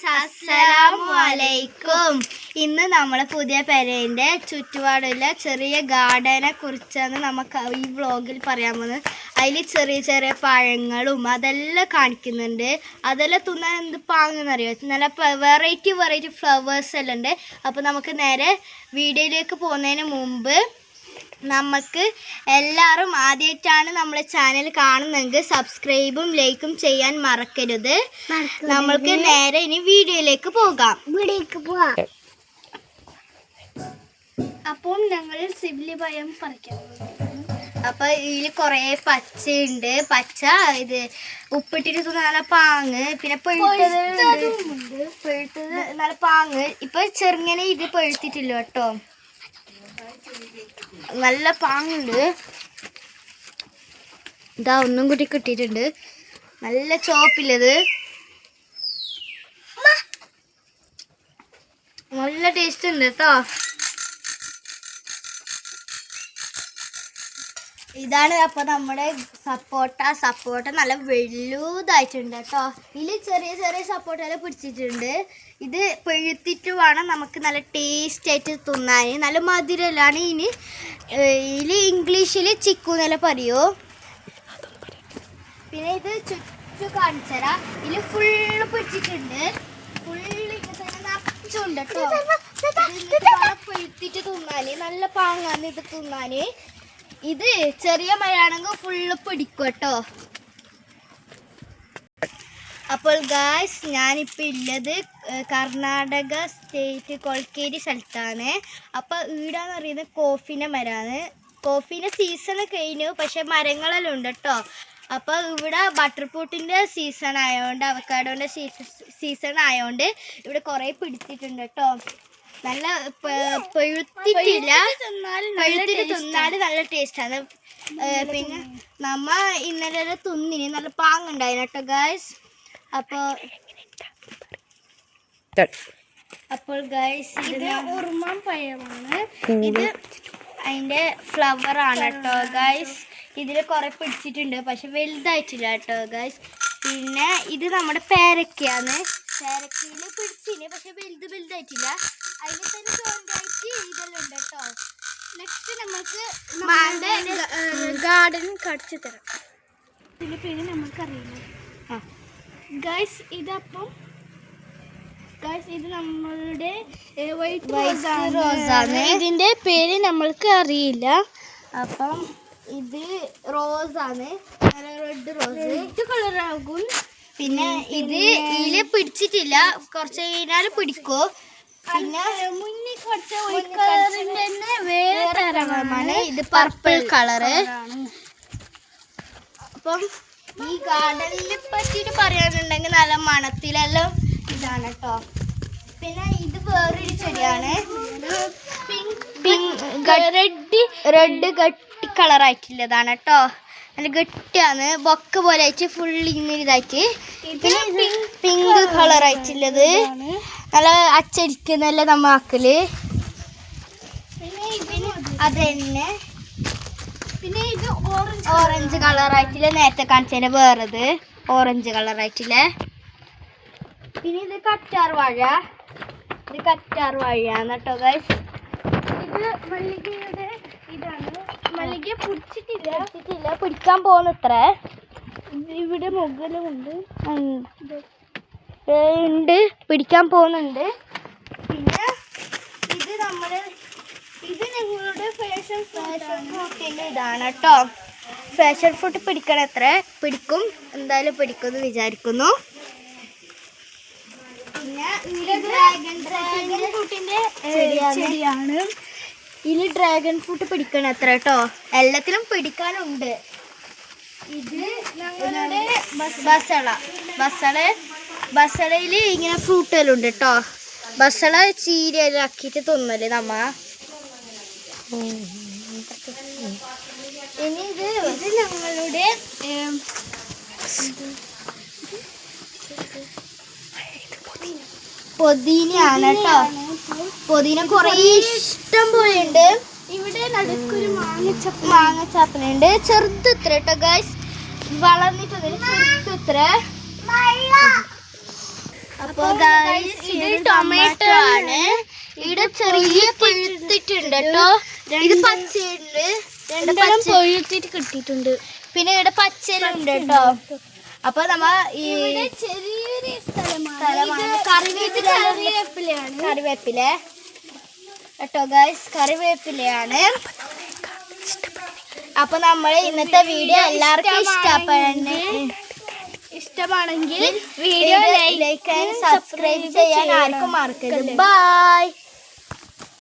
Guys, അസ്സലാമുഅലൈക്കും. ഇന്ന് നമ്മളെ പുതിയ പെരേൻ്റെ ചുറ്റുപാടുള്ള ചെറിയ ഗാർഡനെ കുറിച്ചാണ് നമുക്ക് ഈ വ്ളോഗിൽ പറയാൻ പോകുന്നത്. അതിൽ ചെറിയ ചെറിയ പഴങ്ങളും അതെല്ലാം കാണിക്കുന്നുണ്ട്. അതെല്ലാം തിന്നാൻ എന്ത് പാങ്ങെന്നറിയോ, നല്ല വെറൈറ്റി ഫ്ലവേഴ്സ് എല്ലാം ഉണ്ട്. അപ്പോൾ നമുക്ക് നേരെ വീഡിയോയിലേക്ക് പോകുന്നതിന് മുമ്പ് നമുക്ക് എല്ലാവരും ആദ്യമായിട്ടാണ് നമ്മളെ ചാനൽ കാണുന്നതെങ്കിൽ സബ്സ്ക്രൈബും ലൈക്കും ചെയ്യാൻ മറക്കരുത്. നമ്മൾക്ക് നേരെ ഇനി വീഡിയോയിലേക്ക് പോകാം. അപ്പോൾ ഞങ്ങൾ സിബിലി പഴം പറിക്കാം. അപ്പൊ ഇതിൽ കുറേ പച്ചയുണ്ട്. പച്ച ഇത് ഉപ്പിട്ടിട്ട് നല്ല പാങ്ങ്, പിന്നെ പഴുത്തത് നല്ല പാങ്ങ്. ഇപ്പൊ ചെറുങ്ങനെ ഇത് പഴുത്തിട്ടില്ല കേട്ടോ, നല്ല പാങ്ങുണ്ട്. ഇതാ ഒന്നും കൂടി കിട്ടിയിട്ടുണ്ട്, നല്ല ചോപ്പില്ലത്, നല്ല ടേസ്റ്റ് ഉണ്ട് കേട്ടോ. ഇതാണ് അപ്പൊ നമ്മുടെ സപ്പോട്ട നല്ല വലുതായിട്ടുണ്ട് കേട്ടോ. ഇതിൽ ചെറിയ ചെറിയ സപ്പോട്ടയെല്ലാം പിടിച്ചിട്ടുണ്ട്. ഇത് പഴുത്തിട്ട് വേണം നമുക്ക് നല്ല ടേസ്റ്റ് ആയിട്ട് തിന്നാൻ. നല്ല മധുരമാണ്. ഇതിൽ ഇംഗ്ലീഷിൽ ചിക്കു എന്നെല്ലാം പറയൂ. പിന്നെ ഇത് ചുറ്റു കാണിച്ചരാ. ഇതിൽ ഫുള്ള് പിടിച്ചിട്ടുണ്ട്, ഫുള്ള് നച്ചുണ്ട് കേട്ടോ. പഴുത്തിട്ട് തിന്നാല് നല്ല പാങ്ങാണ് ഇത് തിന്നാന്. ഇത് ചെറിയ മഴയാണെങ്കിൽ ഫുള്ള് പിടിക്കും കേട്ടോ. അപ്പോൾ ഗായ്സ്, ഞാനിപ്പോൾ ഉള്ളത് കർണാടക സ്റ്റേറ്റ് കൊൽക്കേരി സ്ഥലത്താണ്. അപ്പോൾ ഈടാന്ന് പറയുന്നത് കോഫീൻ്റെ മരമാണ്. കോഫീൻ്റെ സീസൺ കഴിഞ്ഞു, പക്ഷെ മരങ്ങളെല്ലാം ഉണ്ട് കേട്ടോ. അപ്പോൾ ഇവിടെ ബട്ടർ ഫ്രൂട്ടിൻ്റെ സീസൺ ആയതുകൊണ്ട്, അവക്കാഡോൻ്റെ സീസൺ ആയതുകൊണ്ട് ഇവിടെ കുറേ പിടിച്ചിട്ടുണ്ട് കേട്ടോ. നല്ല പഴുത്തിട്ടില്ല, പഴുത്തിട്ട് തിന്നാല് നല്ല ടേസ്റ്റാണ്. പിന്നെ നമ്മ ഇന്നലെ തിന്നിന് നല്ല പാങ്ങുണ്ടായിരുന്നു കേട്ടോ ഗായ്സ്. അപ്പോൾ ഗായ്സ്, ഇത് ഉറുമാൻ പഴമാണ്. ഇത് അതിൻ്റെ ഫ്ലവർ ആണ് കേട്ടോ ഗായ്സ്. ഇതിൽ കുറേ പിടിച്ചിട്ടുണ്ട്, പക്ഷെ വലുതായിട്ടില്ല കേട്ടോ ഗായ്സ്. പിന്നെ ഇത് നമ്മുടെ പേരക്കയാണ്. പേരക്കയിൽ പിടിച്ചിന്, പക്ഷെ വലുതായിട്ടില്ല. അതിൽ തന്നെ ചോണ്ടായിട്ട് ഇതെല്ലാം ഉണ്ട് കേട്ടോ. നെക്സ്റ്റ് നമുക്ക് ഗാർഡൻ കടിച്ചു തരാം. ഇതിൻ്റെ പേര് നമുക്കറിയില്ല ഗൈസ്. ഇത് നമ്മളുടെ വൈറ്റ് റോസാണ്. ഇതിൻ്റെ പേര് നമ്മൾക്ക് അറിയില്ല. അപ്പം ഇത് റോസാണ്, റെഡ് കളറാകും. പിന്നെ ഇതിൽ പിടിച്ചിട്ടില്ല, കുറച്ച് കഴിഞ്ഞാൽ പിടിക്കോ. പിന്നെ മുന്നിൽ കുറച്ച് വൈറ്റ് കളറിൻ്റെ തന്നെ വേറെ തരമാണ്. ഇത് പർപ്പിൾ കളറ്. അപ്പം ഈ ഗാർഡനിനെ പറ്റിയിട്ട് പറയാനുണ്ടെങ്കിൽ നല്ല മണത്തിലെല്ലാം ഇതാണ് കേട്ടോ. പിന്നെ ഇത് വേറൊരു ചെടിയാണ്, റെഡ് ഗട്ടി കളറായിട്ടുള്ളതാണ് കേട്ടോ. നല്ല ഗട്ടിയാണ്, ബൊക്ക പോലെ ആയിട്ട് ഫുൾ ഇങ്ങനെ ഇതായിട്ട്. പിന്നെ പിങ്ക് കളറായിട്ടുള്ളത് നല്ല അച്ചടിക്കുന്നല്ല നമ്മ ആക്കല്. അത് തന്നെ. പിന്നെ ഇത് ഓറഞ്ച് കളറായിട്ടില്ല, നേരത്തെ കാണിച്ചതിന് വേറത് ഓറഞ്ച് കളറായിട്ടില്ല. പിന്നെ ഇത് കറ്റാർ വാഴയാണ് കേട്ടോ ഗൈസ്. ഇത് മല്ലികയുടെ ഇതാണ്. മല്ലിക പിടിച്ചിട്ടില്ല, പിടിക്കാൻ പോകുന്നത്ര. ഇവിടെ മുകളിലുണ്ട്, പിടിക്കാൻ പോകുന്നുണ്ട്. പിന്നെ ഇത് ഞങ്ങളുടെ ഫാഷൻ ഫ്രൂട്ടിൻ്റെ ഇതാണ് കേട്ടോ. ഫാഷൻ ഫ്രൂട്ട് പിടിക്കണത്ര, പിടിക്കും, എന്തായാലും പിടിക്കുമെന്ന് വിചാരിക്കുന്നു. പിന്നെ ഡ്രാഗൺ ഫ്രൂട്ടിൻ്റെ ചെടിയാണ്. ഇതിൽ ഡ്രാഗൺ ഫ്രൂട്ട് പിടിക്കണത്ര കേട്ടോ. എല്ലാത്തിലും പിടിക്കാനുണ്ട്. ഇത് ഞങ്ങളുടെ ബസളയിൽ ഇങ്ങനെ ഫ്രൂട്ടെല്ലാം ഉണ്ട് കേട്ടോ. ബസള ചീരയെല്ലാം ആക്കിയിട്ട് തിന്നല് നമ്മ. ഇനി ഇത് ഞങ്ങളുടെ പൊതീനയാണ് കേട്ടോ. പൊതീന കുറേ ഇഷ്ടം പോലെ ഉണ്ട്. ഇവിടെ നടുക്കൊരു മാങ്ങച്ചാപ്പനുണ്ട്, ചെറുതുത്ര കേട്ടോ ഗൈസ്. വളർന്നിട്ടൊന്നും ചെറുതുത്ര. അപ്പൊ ഇത് ടൊമാറ്റോ ആണ്. ഇവിടെ ചെറിയ പഴുത്തിട്ടുണ്ട് കേട്ടോ. ഇത് പച്ചയുണ്ട്, രണ്ടെണ്ണം പഴുത്തിട്ട് കിട്ടിയിട്ടുണ്ട്. പിന്നെ ഇവിടെ പച്ചയിലുണ്ട് കേട്ടോ. അപ്പൊ നമ്മ ഈ ചെറിയൊരു സ്ഥലമാണ്. കറിവേപ്പില കേട്ടോ ഗൈസ്, കറിവേപ്പിലയാണ്. അപ്പൊ നമ്മൾ ഇന്നത്തെ വീഡിയോ എല്ലാവർക്കും ഇഷ്ടമാണെങ്കിൽ വീഡിയോ ലൈക്ക് ആൻഡ് സബ്സ്ക്രൈബ് ചെയ്യാൻ ആർക്കും മറക്കരുത്. ബൈ.